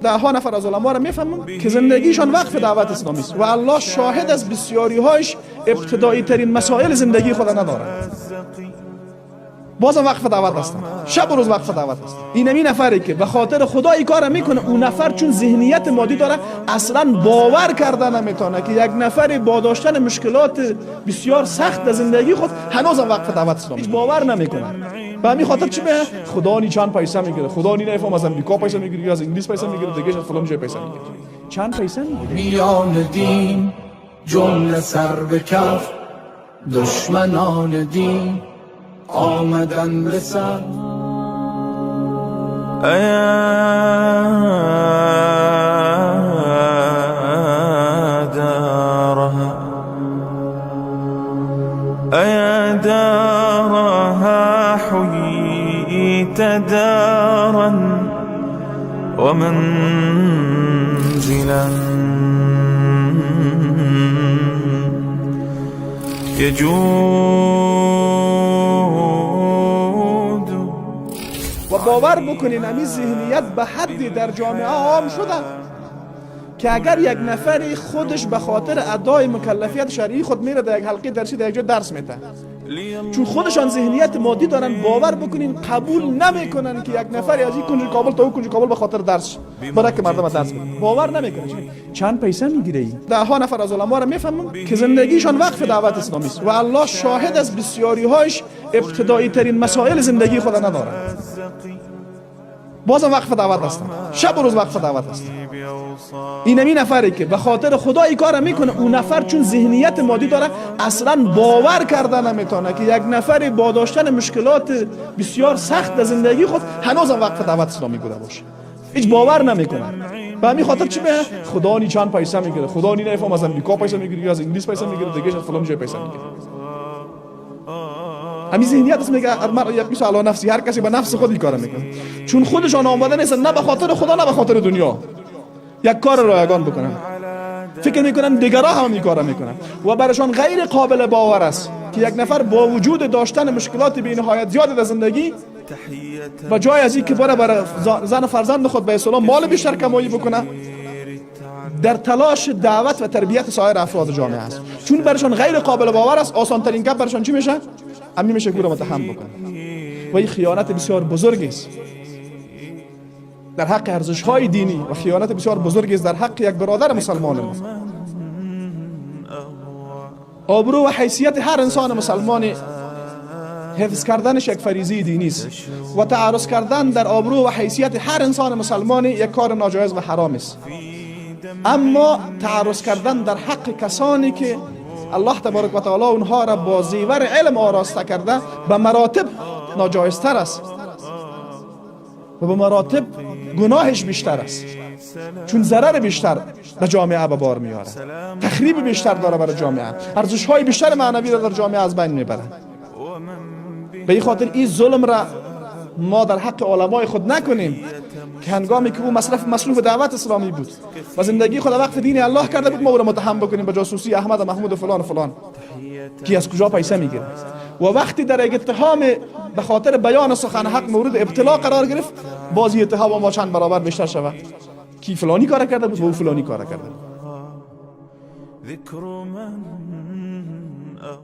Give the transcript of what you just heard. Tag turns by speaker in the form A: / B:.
A: ده ها نفر از علما را میفهمم که زندگیشان وقف دعوت اسلامی است و الله شاهد از بسیاری هایش ابتدایی ترین مسائل زندگی خود ندارند، بازم وقف دعوت هستند، شب و روز وقف دعوت است. اینمی نفری که به خاطر خدا این کار میکنه، اون نفر چون ذهنیت مادی داره اصلا باور کرده نمیتونه که یک نفری با داشتن مشکلات بسیار سخت در زندگی خود هنوز وقف دعوت اسلامی هیچ باور نمیکنه. به همین خاطر چی به خدا نی چند پیسه میگیره، خدا نی نفهم از امریکا پیسه میگیره، از انگلیس پیسه میگیره، دیگه از فلان جای پیسه میگیره، چند پیسه میگیره.
B: میان دین جمله سر به کف، دشمنان دین آمدن به سر.
C: ایا دارها ایا دارها حييت دارا ومنزلا يجود.
A: و باور بکنین همین ذهنیت به حدی در جامعه عام شده که اگر یک نفری خودش به خاطر ادای مکلفیت شرعی خود میره در یک حلقه درسی در یک جا درس میده، چون خودشان ذهنیت مادی دارن، باور بکنین قبول نمیکنن که یک نفری از این کنج کابل تا اون کنج کابل به خاطر درس برای که مردم درس بده، باور نمیکنن. چند پیسه میگیره ای؟ ده ها نفر از علما را میفهمم که زندگیشان وقف دعوت اسلامی است و الله شاهد از بسیاری هایش ابتدایی ترین مسائل زندگی خود ندارند، بازم وقف دعوت هستند، شب و روز وقف دعوت هستند. اینمی نفری که به خاطر خدا این کار میکنه، اون نفر چون ذهنیت مادی داره اصلا باور کرده نمیتونه که یک نفری با داشتن مشکلات بسیار سخت در زندگی خود هنوز وقف دعوت اسلامی بوده باشه، هیچ باور نمیکنه. به همین خاطر چی به خدا نی چند پیسه میگیره، خدا نی نفهم از امریکا پیسه میگیره، از انگلیس پیسه میگیره، دیگه از فلان جای پیسه میگیره. همین ذهنیت است. میگه المرء یقیس علی نفسی، هر کسی به نفس خود این کارو میکنه، چون خودشان آماده نیستن نه به خاطر خدا نه به خاطر دنیا یک کار رایگان بکنن، فکر میکنن دیگرها هم این کارو میکنن و برایشان غیر قابل باور است که یک نفر با وجود داشتن مشکلات بی نهایت زیاد در زندگی و جای از این که برای زن و فرزند خود به اسلام مال بیشتر کمایی بکنه، در تلاش دعوت و تربیت سایر افراد جامعه است. چون برایشان غیر قابل باور است، آسان ترین کار برایشان چی میشه؟ همین میشه که او را متهم بکنه و این خیانت بسیار بزرگی است در حق ارزش‌های دینی و خیانت بسیار بزرگی است در حق یک برادر مسلمان ما. آبرو و حیثیت هر انسان مسلمانی حفظ کردنش یک فریضه دینی است و تعرض کردن در آبرو و حیثیت هر انسان مسلمانی یک کار ناجایز و حرام است. اما تعرض کردن در حق کسانی که الله تبارک و تعالی اونها را با زیور علم آراسته کرده به مراتب ناجایزتر است و به مراتب گناهش بیشتر است، چون ضرر بیشتر به جامعه به بار میاره، تخریب بیشتر داره برای جامعه، ارزش‌های بیشتر معنوی را در جامعه از بین میبره. به این خاطر این ظلم را ما در حق علمای خود نکنیم که هنگامی که او مصروف دعوت اسلامی بود و زندگی خود وقف دین الله کرده بود، ما او را متهم بکنیم به جاسوسی احمد و محمود و فلان و فلان که از کجا پیسه میگیره. و وقتی در یک اتهام به خاطر بیان سخن حق مورد ابتلا قرار گرفت، بازی اتهام ما چند برابر بیشتر شود کی فلانی کار کرده بود و او فلانی کار کرده بود.